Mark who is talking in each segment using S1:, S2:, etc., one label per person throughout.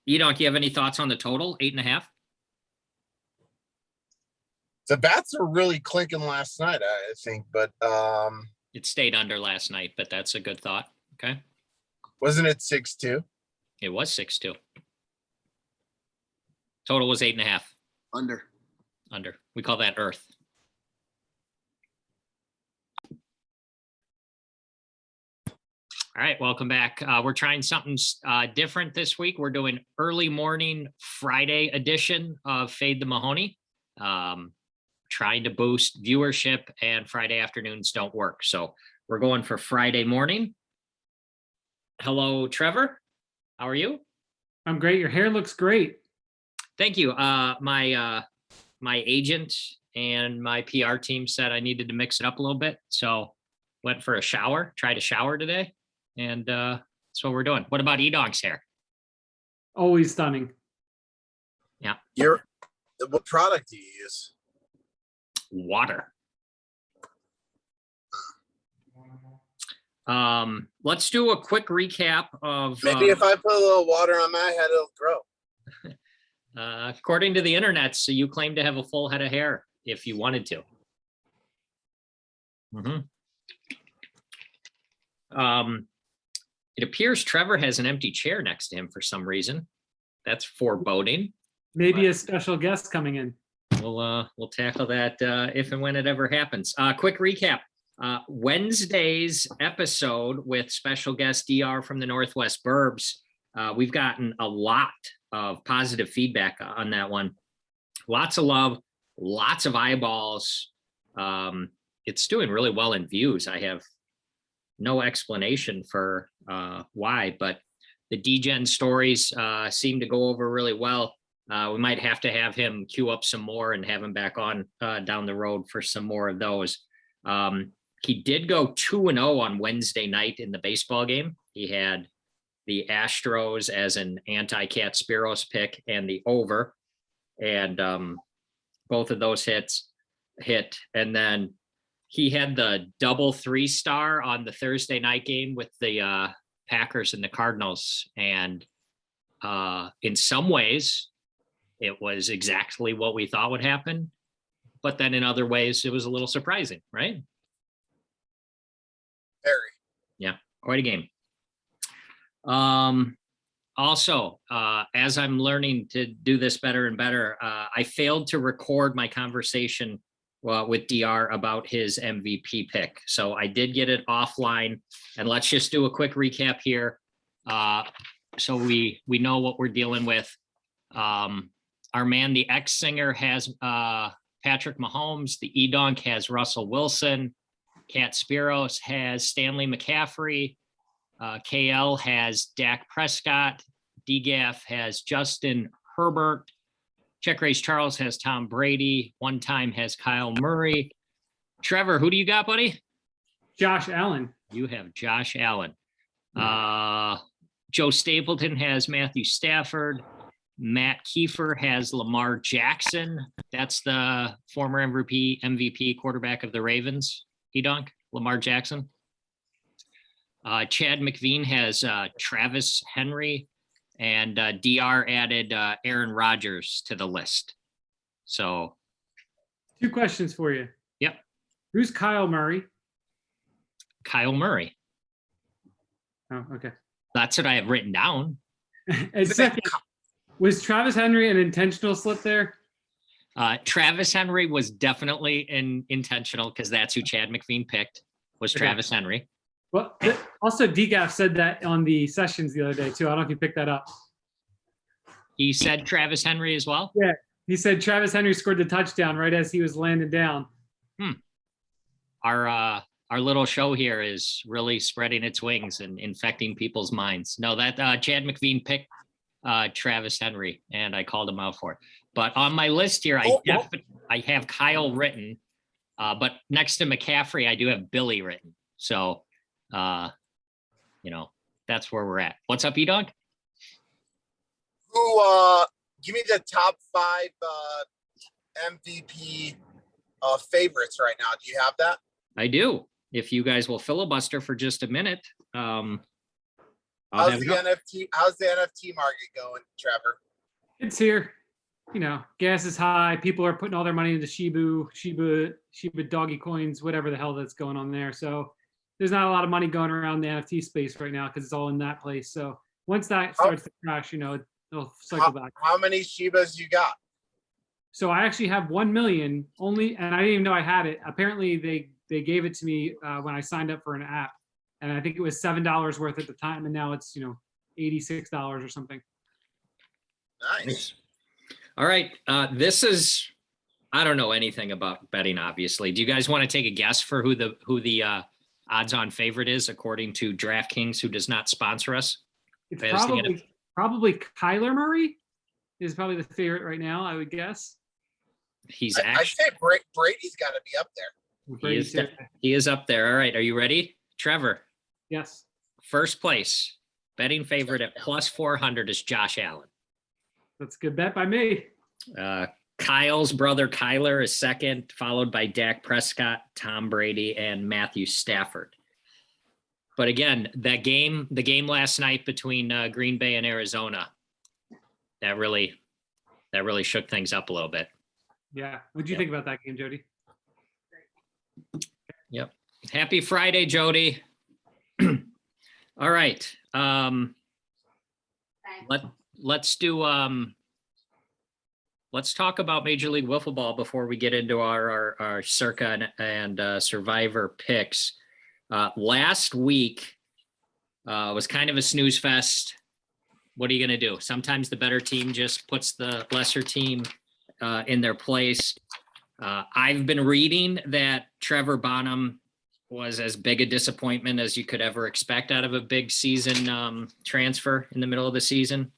S1: EDonk, you have any thoughts on the total? 8.5?
S2: The bats were really clinking last night, I think, but
S1: It stayed under last night, but that's a good thought. Okay.
S2: wasn't it 6-2?
S1: It was 6-2. Total was 8.5.
S3: Under.
S1: Under. We call that Earth. All right, welcome back. We're trying something different this week. We're doing early morning Friday edition of Fade the Mahoney. Trying to boost viewership, and Friday afternoons don't work. So we're going for Friday morning. Hello, Trevor. How are you?
S4: I'm great. Your hair looks great.
S1: Thank you. My agent and my PR team said I needed to mix it up a little bit. So went for a shower, tried a shower today. And that's what we're doing. What about EDonk's hair?
S4: Always stunning.
S1: Yeah.
S2: What product do you use?
S1: Water. Let's do a quick recap of
S2: Maybe if I put a little water on my head, it'll grow.
S1: According to the internet, so you claim to have a full head of hair if you wanted to. It appears Trevor has an empty chair next to him for some reason. That's foreboding.
S4: Maybe a special guest coming in.
S1: We'll tackle that if and when it ever happens. Quick recap. Wednesday's episode with special guest DR from the Northwest Burbs. We've gotten a lot of positive feedback on that one. Lots of love, lots of eyeballs. It's doing really well in views. I have no explanation for why, but the DGen stories seem to go over really well. We might have to have him queue up some more and have him back on down the road for some more of those. He did go 2-0 on Wednesday night in the baseball game. He had the Astros as an anti-Cat Spiros pick and the over, and both of those hit. And then he had the double 3-star on the Thursday night game with the Packers and the Cardinals. And in some ways, it was exactly what we thought would happen. But then in other ways, it was a little surprising, right?
S2: Very.
S1: Yeah, quite a game. Also, as I'm learning to do this better and better, I failed to record my conversation with DR about his MVP pick. So I did get it offline, and let's just do a quick recap here. So we know what we're dealing with. Our man, the ex-singer, has Patrick Mahomes. The EDonk has Russell Wilson. Cat Spiros has Stanley McCaffrey. KL has Dak Prescott. DGAF has Justin Herbert. Check Race Charles has Tom Brady. One Time has Kyle Murray. Trevor, who do you got, buddy?
S4: Josh Allen.
S1: You have Josh Allen. Joe Stapleton has Matthew Stafford. Matt Kiefer has Lamar Jackson. That's the former MVP quarterback of the Ravens. EDonk, Lamar Jackson. Chad McVean has Travis Henry, and DR added Aaron Rodgers to the list. So
S4: 2 questions for you.
S1: Yep.
S4: Who's Kyle Murray?
S1: Kyle Murray.
S4: Oh, okay.
S1: That's what I have written down.
S4: And second, was Travis Henry an intentional slip there?
S1: Travis Henry was definitely intentional, because that's who Chad McVean picked, was Travis Henry.
S4: Well, also DGAF said that on the sessions the other day too. I don't know if you picked that up.
S1: He said Travis Henry as well?
S4: Yeah, he said Travis Henry scored the touchdown right as he was landing down.
S1: Our little show here is really spreading its wings and infecting people's minds. No, that Chad McVean picked Travis Henry, and I called him out for it. But on my list here, I have Kyle written, but next to McCaffrey, I do have Billy written. So, that's where we're at. What's up, EDonk?
S2: Give me the top 5 MVP favorites right now. Do you have that?
S1: I do. If you guys will filibuster for just a minute, I'll
S2: How's
S1: have
S2: the
S1: it up.
S2: NFT market going, Trevor?
S4: It's here. You know, gas is high. People are putting all their money into Shiba doggy coins, whatever the hell that's going on there. So there's not a lot of money going around the NFT space right now because it's all in that place. So once that starts to crash, you know, it'll cycle back.
S2: How many Shibas you got?
S4: So I actually have 1 million only, and I didn't even know I had it. Apparently they gave it to me when I signed up for an app, and I think it was $7 worth at the time, and now it's, you know, $86 or something.
S2: Nice.
S1: All right. This is, I don't know anything about betting, obviously. Do you guys want to take a guess for who the odds on favorite is according to DraftKings, who does not sponsor us?
S4: It's probably Kyler Murray is probably the favorite right now, I would guess.
S1: He's
S2: I
S1: actually,
S2: say Brady's got to be up there.
S1: he is up there. All right. Are you ready? Trevor,
S4: Yes.
S1: first place, betting favorite at plus 400 is Josh Allen.
S4: That's a good bet by me.
S1: Kyle's brother Kyler is second, followed by Dak Prescott, Tom Brady, and Matthew Stafford. But again, the game last night between Green Bay and Arizona, that really shook things up a little bit.
S4: Yeah. What'd you think about that game, Jody?
S1: Yep. Happy Friday, Jody. All right. Let's talk about Major League Wiffle Ball before we get into our Circa and Survivor picks. Last week was kind of a snooze fest. What are you going to do? Sometimes the better team just puts the lesser team in their place. I've been reading that Trevor Bonham was as big a disappointment as you could ever expect out of a big season transfer in the middle of the season.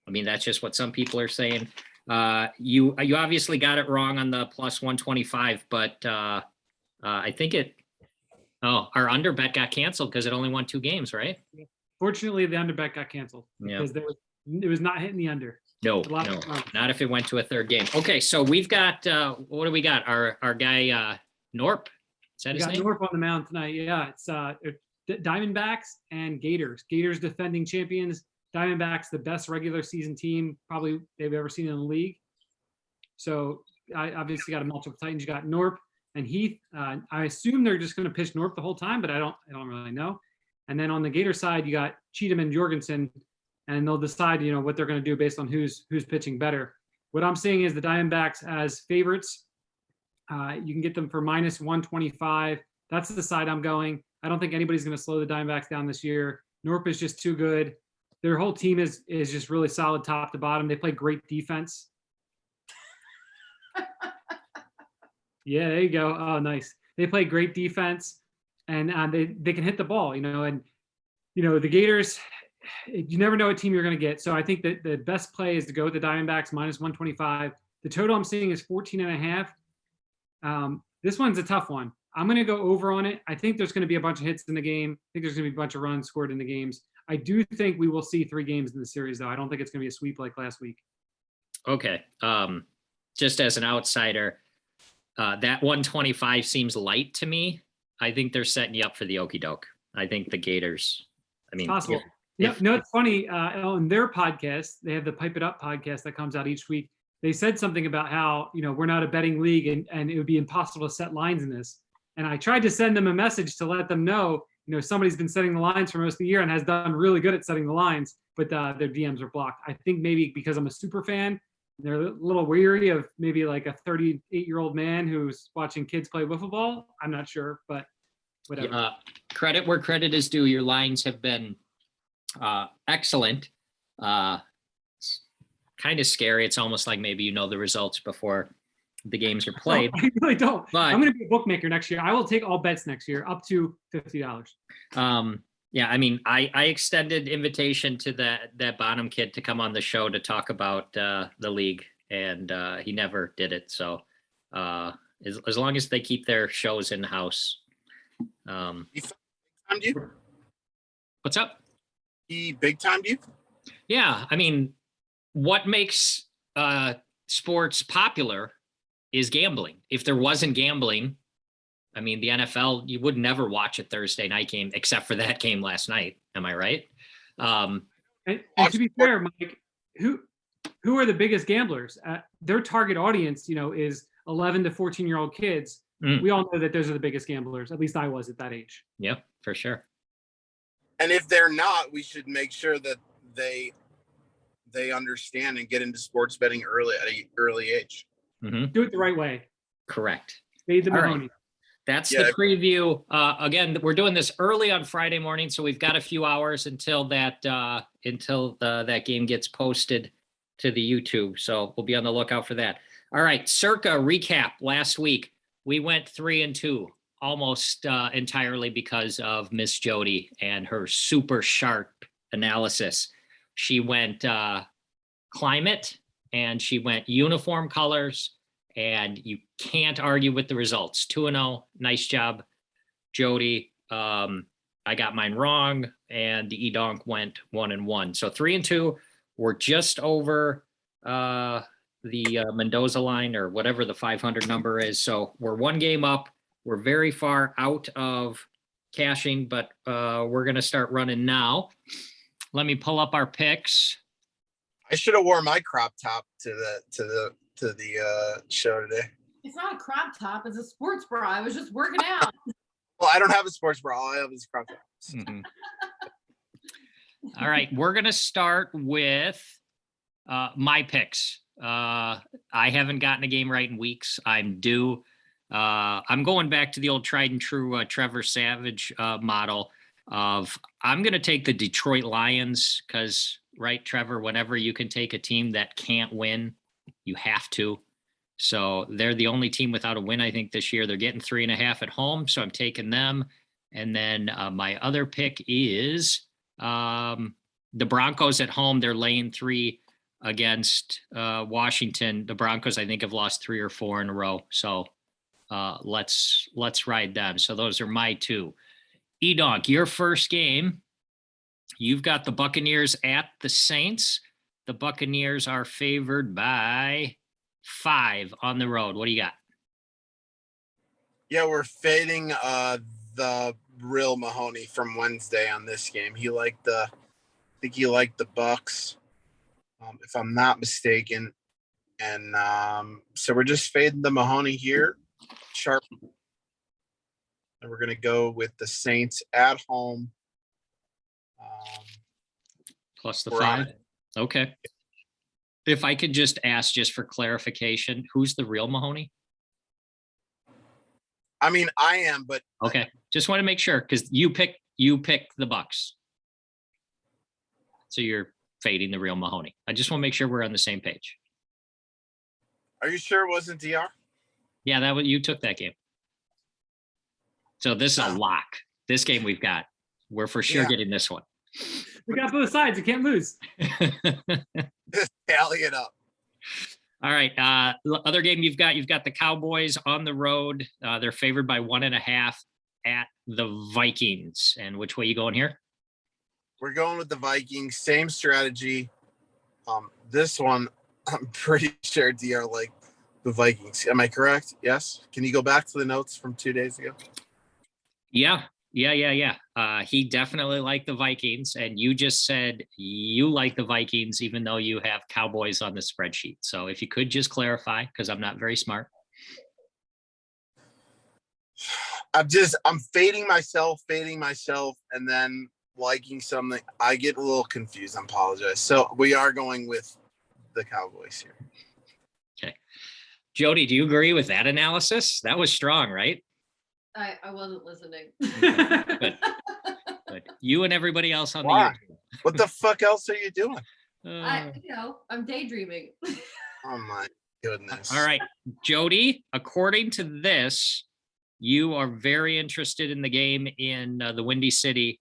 S1: I mean, that's just what some people are saying. You obviously got it wrong on the plus 125, but I think our under bet got canceled because it only won 2 games, right?
S4: Fortunately, the under bet got canceled because it was not hitting the under.
S1: No, not if it went to a third game. Okay, so we've got what do we got? Our guy Norp. Is that his name?
S4: Norp on the mound tonight. Yeah, it's Diamondbacks and Gators. Gators defending champions. Diamondbacks the best regular season team probably they've ever seen in the league. So I obviously got a matchup with Titans. You got Norp and Heath. I assume they're just going to pitch Norp the whole time, but I don't really know. And then on the Gator side, you got Cheatham and Jorgensen, and they'll decide, you know, what they're going to do based on who's pitching better. What I'm seeing is the Diamondbacks as favorites. You can get them for minus 125. That's the side I'm going. I don't think anybody's going to slow the Diamondbacks down this year. Norp is just too good. Their whole team is just really solid top to bottom. They play great defense. Yeah, there you go. Oh, nice. They play great defense, and they can hit the ball, you know. And, you know, the Gators, you never know what team you're going to get. So I think that the best play is to go with the Diamondbacks minus 125. The total I'm seeing is 14.5. This one's a tough one. I'm going to go over on it. I think there's going to be a bunch of hits in the game. I think there's going to be a bunch of runs scored in the games. I do think we will see 3 games in the series, though. I don't think it's going to be a sweep like last week.
S1: Okay. Just as an outsider, that 125 seems light to me. I think they're setting you up for the okie doke. I think the Gators, I mean,
S4: possible. No, it's funny. On their podcast, they have the Pipe It Up podcast that comes out each week. They said something about how, you know, we're not a betting league and it would be impossible to set lines in this. And I tried to send them a message to let them know, you know, somebody's been setting the lines for most of the year and has done really good at setting the lines, but their DMs are blocked. I think maybe because I'm a super fan, they're a little weary of maybe like a 38-year-old man who's watching kids play wiffle ball. I'm not sure, but whatever.
S1: Credit where credit is due. Your lines have been excellent. It's kind of scary. It's almost like maybe you know the results before the games are played.
S4: No, I really don't.
S1: But
S4: I'm going to be a bookmaker next year. I will take all bets next year up to $50.
S1: Yeah, I mean, I extended invitation to that Bonham kid to come on the show to talk about the league, and he never did it. So as long as they keep their shows in house. What's up?
S2: He big timed you?
S1: Yeah, I mean, what makes sports popular is gambling. If there wasn't gambling, I mean, the NFL, you would never watch a Thursday night game except for that game last night. Am I right?
S4: And to be fair, Mike, who are the biggest gamblers? Their target audience, is 11 to 14-year-old kids. We all know that those are the biggest gamblers. At least I was at that age.
S1: Yep, for sure.
S2: And if they're not, we should make sure that they understand and get into sports betting at an early age.
S4: Do it the right way.
S1: Correct.
S4: Fade the
S1: All
S4: Mahoney.
S1: right. That's the preview. Again, we're doing this early on Friday morning, so we've got a few hours until that game gets posted to the YouTube. So we'll be on the lookout for that. All right, Circa recap. Last week we went 3-2, almost entirely because of Miss Jody and her super sharp analysis. She went climate and she went uniform colors, and you can't argue with the results. 2-0. Nice job, Jody. I got mine wrong, and the EDonk went 1-1. So 3-2. We're just over the Mendoza line, or whatever the 500 number is. So we're one game up. We're very far out of cashing, but we're going to start running now. Let me pull up our picks.
S2: I should have worn my crop top to the show today.
S3: It's not a crop top. It's a sports bra. I was just working out.
S2: Well, I don't have a sports bra. All I have is crop tops.
S1: All right. We're going to start with my picks. I haven't gotten a game right in weeks. I'm due. I'm going back to the old tried and true Trevor Savage model of I'm going to take the Detroit Lions because, right, Trevor, whenever you can take a team that can't win, you have to. So they're the only team without a win, I think, this year. They're getting 3.5 at home, so I'm taking them. And then my other pick is the Broncos at home. They're laying 3 against Washington. The Broncos, I think, have lost 3 or 4 in a row. So let's ride them. So those are my 2. EDonk, your first game, you've got the Buccaneers at the Saints. The Buccaneers are favored by 5 on the road. What do you got?
S2: Yeah, we're fading the real Mahoney from Wednesday on this game. I think he liked the Bucks, if I'm not mistaken. And so we're just fading the Mahoney here. Sharp. And we're going to go with the Saints at home.
S1: Plus the 5. Okay. If I could just ask, just for clarification, who's the real Mahoney?
S2: I mean, I am, but
S1: okay. Just want to make sure, because you pick the Bucks. So you're fading the real Mahoney. I just want to make sure we're on the same page.
S2: Are you sure it wasn't DR?
S1: Yeah, you took that game. So this is a lock. This game we're for sure getting this one.
S4: We got both sides. You can't lose.
S2: Just tally it up.
S1: All right. Other game you've got the Cowboys on the road. They're favored by 1.5 at the Vikings. And which way you going here?
S2: We're going with the Vikings. Same strategy. This one, I'm pretty sure DR like the Vikings. Am I correct? Yes. Can you go back to the notes from 2 days ago?
S1: Yeah. He definitely liked the Vikings, and you just said you like the Vikings, even though you have Cowboys on the spreadsheet. So if you could just clarify, because I'm not very smart.
S2: I'm fading myself, and then liking something. I get a little confused. I apologize. So we are going with the Cowboys here.
S1: Okay. Jody, do you agree with that analysis? That was strong, right?
S3: I wasn't listening.
S1: Good. You and everybody else on
S2: Why?
S1: the YouTube.
S2: What the fuck else are you doing?
S3: I'm daydreaming.
S2: Oh my goodness.
S1: All right, Jody, according to this, you are very interested in the game in the Windy City.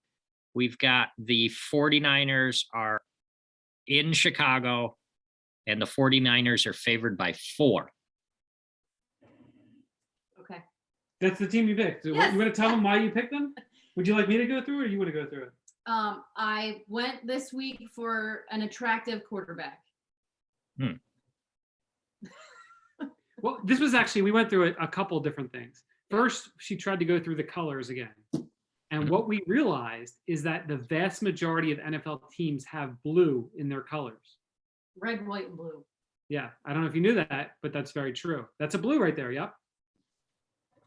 S1: We've got the 49ers are in Chicago, and the 49ers are favored by 4.
S3: Okay.
S4: That's the team you picked. So
S3: Yes.
S4: You want to tell them why you picked them? Would you like me to go through it, or you want to go through it?
S3: I went this week for an attractive quarterback.
S4: Well, this was actually, we went through a couple different things. First, she tried to go through the colors again. And what we realized is that the vast majority of NFL teams have blue in their colors.
S3: Red, white, and blue.
S4: Yeah, I don't know if you knew that, but that's very true. That's a blue right there. Yep.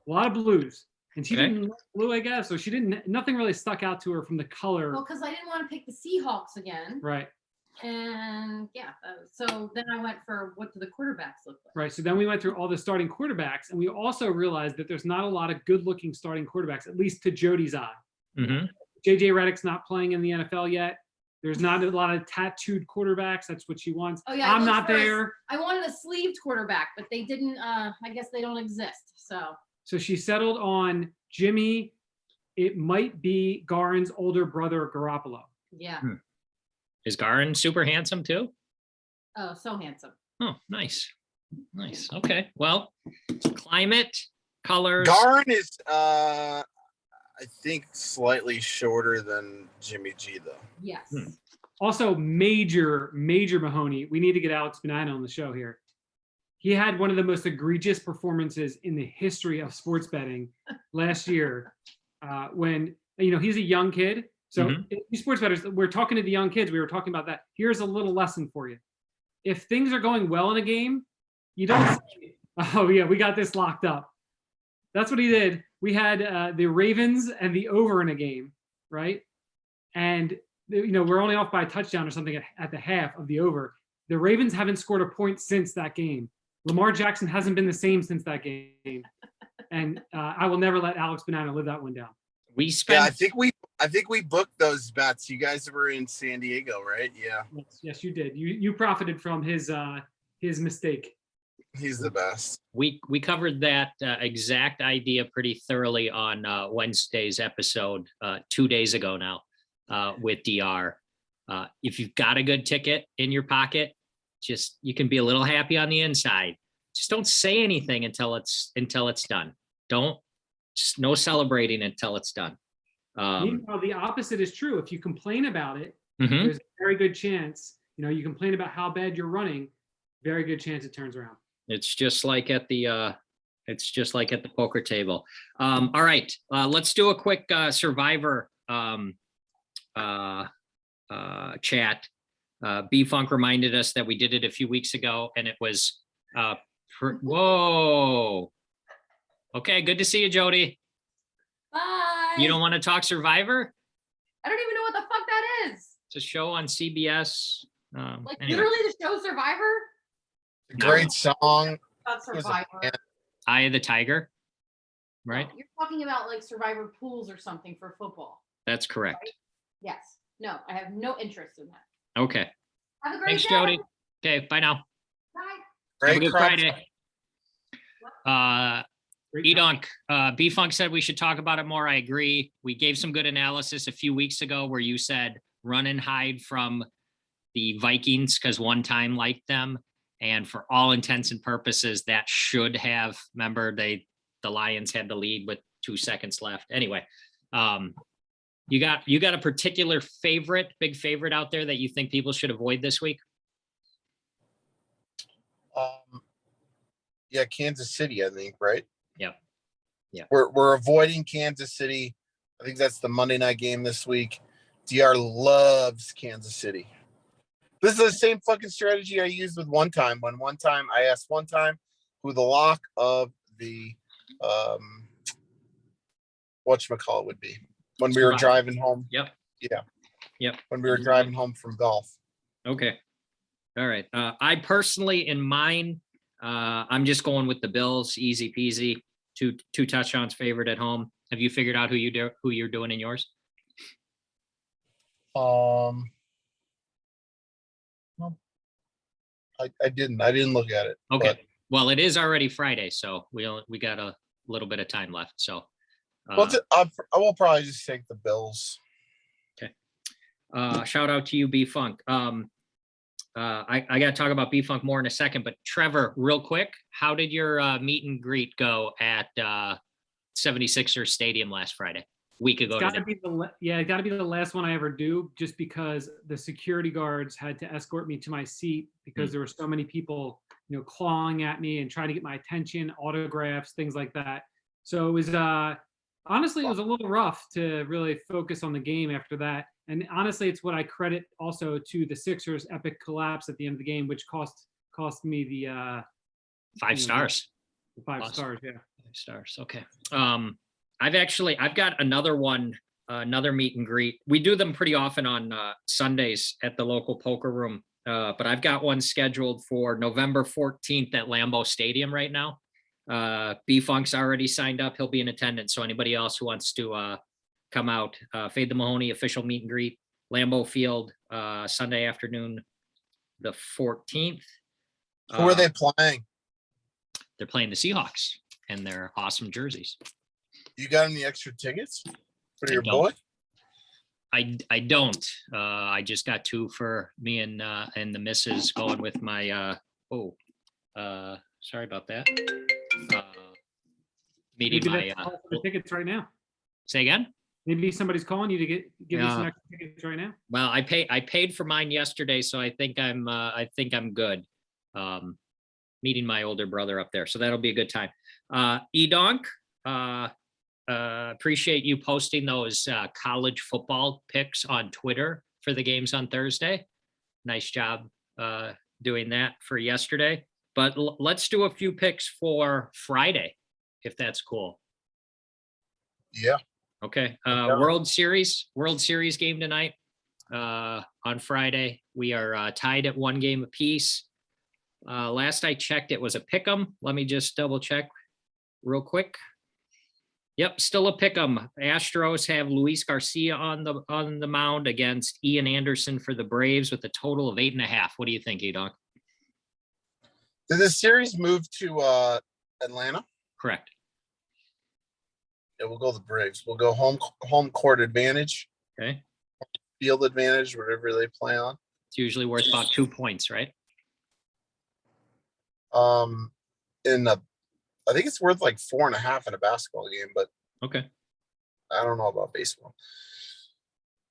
S4: A lot of blues. And she
S1: Okay.
S4: didn't like blue, I guess. So she didn't, nothing really stuck out to her from the color.
S3: Well, because I didn't want to pick the Seahawks again.
S4: Right.
S3: And yeah, so then I went for what do the quarterbacks look like?
S4: Right. So then we went through all the starting quarterbacks, and we also realized that there's not a lot of good-looking starting quarterbacks, at least to Jody's eye.
S1: Mm-hmm.
S4: JJ Redick's not playing in the NFL yet. There's not a lot of tattooed quarterbacks. That's what she wants.
S3: Oh yeah,
S4: I'm not there.
S3: I wanted a sleeved quarterback, but they didn't. I guess they don't exist.
S4: So she settled on Jimmy. It might be Garin's older brother, Garoppolo.
S3: Yeah.
S1: Is Garin super handsome too?
S3: Oh, so handsome.
S1: Oh, nice. Nice. Okay. Well, climate, colors.
S2: Garin is, I think, slightly shorter than Jimmy G, though.
S3: Yes.
S4: Also, major Mahoney. We need to get Alex Benino on the show here. He had one of the most egregious performances in the history of sports betting last year when, he's a young kid. So you sports bettors, we're talking to the young kids. We were talking about that. Here's a little lesson for you. If things are going well in a game, you don't say, oh yeah, we got this locked up. That's what he did. We had the Ravens and the over in a game, right? And we're only off by a touchdown or something at the half of the over. The Ravens haven't scored a point since that game. Lamar Jackson hasn't been the same since that game. And I will never let Alex Benino live that one down.
S1: We spent.
S2: Yeah, I think we booked those bets. You guys were in San Diego, right? Yeah.
S4: Yes, you did. You profited from his mistake.
S2: He's the best.
S1: We covered that exact idea pretty thoroughly on Wednesday's episode 2 days ago now with DR. If you've got a good ticket in your pocket, just you can be a little happy on the inside. Just don't say anything until it's done. Just no celebrating until it's done.
S4: Meanwhile, the opposite is true. If you complain about it,
S1: Mhm.
S4: there's a very good chance. You complain about how bad you're running. Very good chance it turns around.
S1: It's just like at the poker table. All right, let's do a quick Survivor chat. B-Funk reminded us that we did it a few weeks ago, and it was whoa. Okay, good to see you, Jody.
S3: Bye.
S1: You don't want to talk Survivor?
S3: I don't even know what the fuck that is.
S1: It's a show on CBS.
S3: Like
S1: Anyway.
S3: literally the show Survivor?
S2: Great song.
S3: About Survivor.
S1: Eye of the Tiger, right?
S3: No, you're talking about like Survivor pools or something for football.
S1: That's correct.
S3: Yes. No, I have no interest in that.
S1: Okay.
S3: Have a great
S1: Thanks,
S3: day.
S1: Jody. Okay, bye now.
S3: Bye.
S1: Have a
S2: Great
S1: good
S2: crowd.
S1: Friday.
S4: Great
S1: EDonk, B-Funk said we should talk about it more. I agree. We gave some good analysis a few weeks ago where you said run and hide from the Vikings because one time liked them. And for all intents and purposes, that should have, remember, the Lions had the lead with 2 seconds left. Anyway, you got a particular big favorite out there that you think people should avoid this week?
S2: Yeah, Kansas City, I think, right?
S1: Yep. Yeah.
S2: We're avoiding Kansas City. I think that's the Monday night game this week. DR loves Kansas City. This is the same fucking strategy I used with one time. When one time I asked who the lock of the whatchamacallit would be when we were driving home.
S1: Yep.
S2: Yeah.
S1: Yep.
S2: When we were driving home from golf.
S1: Okay. All right. I personally, in mine, I'm just going with the Bills, easy peasy. Two touchdowns favored at home. Have you figured out who you're doing in yours?
S2: I didn't look at it.
S1: Okay.
S2: But,
S1: Well, it is already Friday, so we got a little bit of time left. So,
S2: I will probably just take the Bills.
S1: shout out to you, B-Funk. I got to talk about B-Funk more in a second, but Trevor, real quick, how did your meet and greet go at 76ers Stadium last Friday? Week ago.
S4: It got to be the last one I ever do, just because the security guards had to escort me to my seat because there were so many people, clawing at me and trying to get my attention, autographs, things like that. So it was Honestly, it was a little rough to really focus on the game after that. And honestly, it's what I credit also to the Sixers' epic collapse at the end of the game, which cost me the
S1: 5 stars.
S4: the 5
S1: Awesome.
S4: stars. Yeah.
S1: 5 stars. Okay. I've got another one, another meet and greet. We do them pretty often on Sundays at the local poker room. But I've got one scheduled for November 14th at Lambeau Stadium right now. B-Funk's already signed up. He'll be in attendance. So anybody else who wants to come out, Fade the Mahoney official meet and greet, Lambeau Field, Sunday afternoon, the 14th.
S2: Who are they playing?
S1: They're playing the Seahawks and their awesome jerseys.
S2: You got any extra tickets for
S1: I
S2: your
S1: don't.
S2: boy?
S1: I don't. I just got 2 for me and the missus going with my sorry about that. Meeting
S4: Maybe
S1: my
S4: that's all for the tickets right now.
S1: say again.
S4: Maybe somebody's calling you to give you some extra tickets right now.
S1: Well, I paid for mine yesterday, so I think I'm good. Meeting my older brother up there, so that'll be a good time. EDonk, appreciate you posting those college football picks on Twitter for the games on Thursday. Nice job doing that for yesterday. But let's do a few picks for Friday, if that's cool.
S2: Yeah.
S1: Okay. World Series game tonight. On Friday, we are tied at 1 game apiece. Last I checked, it was a pick'em. Let me just double check real quick. Yep, still a pick'em. Astros have Luis Garcia on the mound against Ian Anderson for the Braves with a total of 8.5. What do you think, EDonk?
S2: Did the series move to Atlanta?
S1: Correct.
S2: Yeah, we'll go the Braves. We'll go home court advantage,
S1: Okay.
S2: field advantage, whatever they play on.
S1: It's usually worth about 2 points, right?
S2: I think it's worth like 4.5 in a basketball game, but
S1: Okay.
S2: I don't know about baseball.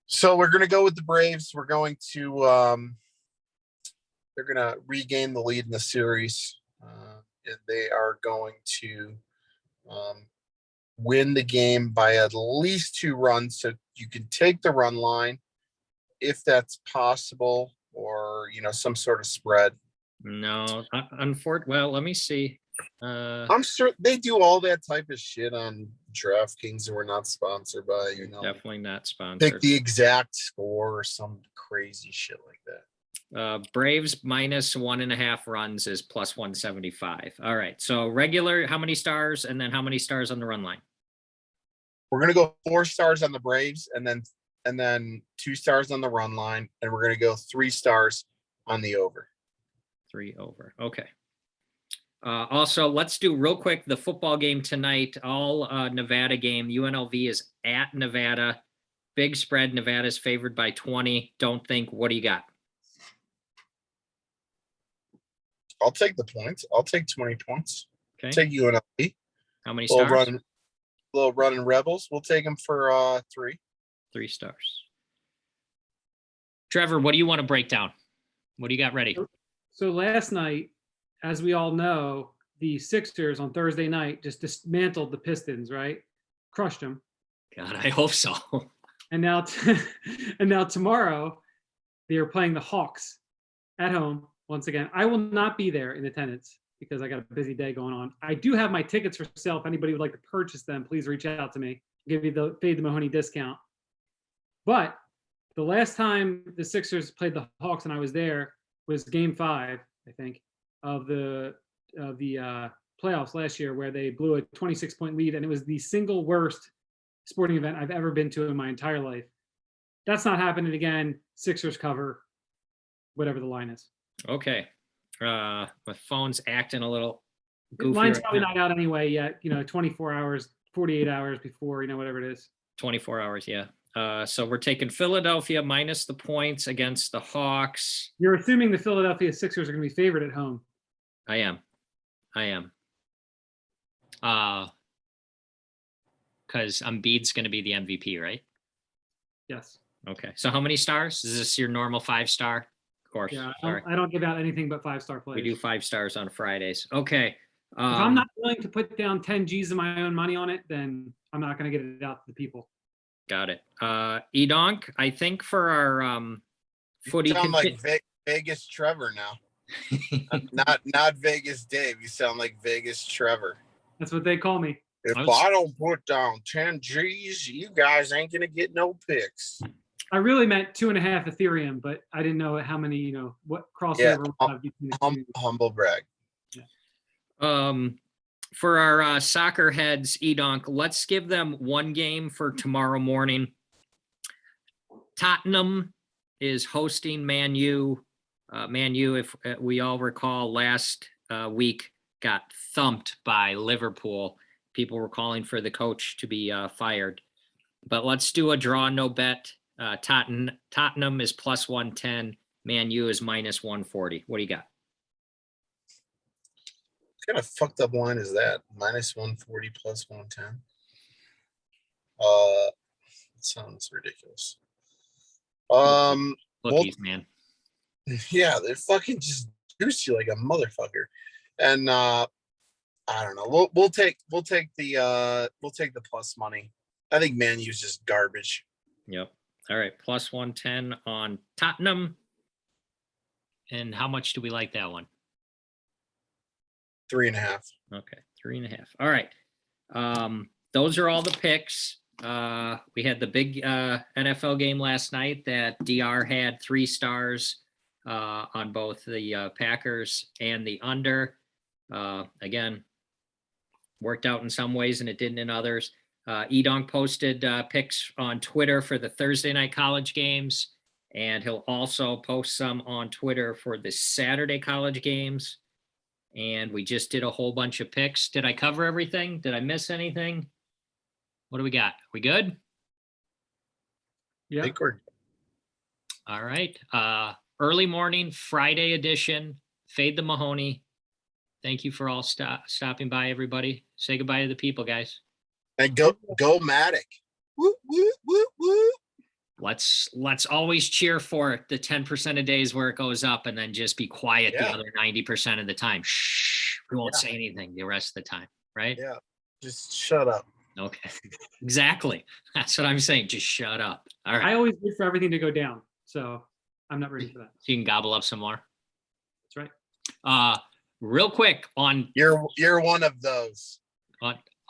S2: So we're gonna go with the Braves. We're going to they're gonna regain the lead in the series, and they are going to win the game by at least 2 runs. So you can take the run line if that's possible, or some sort of spread.
S1: No, unfortunately. Well, let me see.
S2: I'm sure they do all that type of shit on DraftKings, and we're not sponsored by,
S1: Definitely not
S2: pick
S1: sponsored.
S2: the exact score or some crazy shit like that.
S1: Braves minus 1.5 runs is plus 175. All right. So regular, how many stars, and then how many stars on the run line?
S2: We're gonna go 4 stars on the Braves, and then 2 stars on the run line, and we're gonna go 3 stars on the over.
S1: 3 over. Okay. Also, let's do real quick the football game tonight. All Nevada game. UNLV is at Nevada. Big spread. Nevada's favored by 20. Don't think. What do you got?
S2: I'll take the points. I'll take 20 points.
S1: Okay.
S2: Take UNLV.
S1: How many
S2: Little
S1: stars?
S2: running Rebels. We'll take them for 3.
S1: 3 stars. Trevor, what do you want to break down? What do you got ready?
S4: So last night, as we all know, the Sixers on Thursday night just dismantled the Pistons, right? Crushed them.
S1: God, I hope so.
S4: And now, tomorrow, they are playing the Hawks at home once again. I will not be there in attendance because I got a busy day going on. I do have my tickets for sale. If anybody would like to purchase them, please reach out to me. I'll give you the Fade the Mahoney discount. But the last time the Sixers played the Hawks and I was there was Game 5, I think, of the playoffs last year, where they blew a 26-point lead, and it was the single worst sporting event I've ever been to in my entire life. That's not happening again. Sixers cover, whatever the line is.
S1: Okay. My phone's acting a little goofy.
S4: Line's
S1: right
S4: probably
S1: now.
S4: not out anyway yet. 24 hours, 48 hours before, whatever it is.
S1: 24 hours, yeah. So we're taking Philadelphia minus the points against the Hawks.
S4: You're assuming the Philadelphia Sixers are going to be favored at home.
S1: I am. Because Embiid's going to be the MVP, right?
S4: Yes.
S1: Okay. So how many stars? Is this your normal 5-star? Of course.
S4: Yeah.
S1: Sorry.
S4: I don't give out anything but 5-star
S1: We
S4: players.
S1: do 5 stars on Fridays. Okay.
S4: If I'm not willing to put down 10 G's of my own money on it, then I'm not going to get it out to the people.
S1: Got it. EDonk, I think for our footy.
S2: You sound like Vegas Trevor now. not Vegas Dave. You sound like Vegas Trevor.
S4: That's what they call me.
S2: If I don't put down 10 G's, you guys ain't gonna get no picks.
S4: I really meant 2.5 Ethereum, but I didn't know how many, what crossover.
S2: Humble brag.
S4: Yeah.
S1: For our soccer heads, EDonk, let's give them one game for tomorrow morning. Tottenham is hosting Man U. Man U, if we all recall, last week got thumped by Liverpool. People were calling for the coach to be fired. But let's do a draw, no bet. Tottenham is plus 110. Man U is minus 140. What do you got?
S2: What kind of fucked up line is that? Minus 140 plus 110. It sounds ridiculous.
S1: Bookies, man.
S2: Yeah, they're fucking just juice you like a motherfucker. And I don't know. We'll take the plus money. I think Man U's just garbage.
S1: Yep. All right. Plus 110 on Tottenham. And how much do we like that one?
S2: 3.5.
S1: Okay. 3.5. All right. Those are all the picks. We had the big NFL game last night that DR had 3 stars on both the Packers and the under. Again, worked out in some ways and it didn't in others. EDonk posted picks on Twitter for the Thursday night college games, and he'll also post some on Twitter for the Saturday college games. And we just did a whole bunch of picks. Did I cover everything? Did I miss anything? What do we got? We good?
S4: Yeah.
S1: All right. Early morning, Friday edition, Fade the Mahoney. Thank you for all stopping by, everybody. Say goodbye to the people, guys.
S2: And go Matic. Woo, woo, woo, woo.
S1: Let's always cheer for the 10% of days where it goes up and then just be quiet the other 90% of the time. Shh. We won't say anything the rest of the time, right?
S2: Yeah. Just shut up.
S1: Okay. Exactly. That's what I'm saying. Just shut up. All right.
S4: I always wait for everything to go down, so I'm not ready for that.
S1: So you can gobble up some more.
S4: That's right.
S1: Real quick on
S2: You're one of those.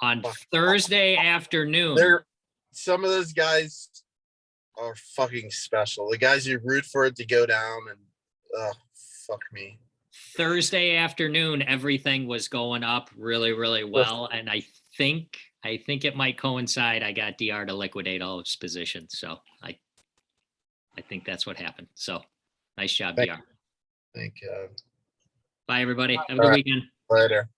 S1: On Thursday afternoon.
S2: Some of those guys are fucking special. The guys you root for it to go down and fuck me.
S1: Thursday afternoon, everything was going up really, really well. And I think it might coincide. I got DR to liquidate all of his positions. So I think that's what happened. So nice job, DR.
S2: Thank you.
S1: Bye, everybody. Have a good weekend.
S2: Later.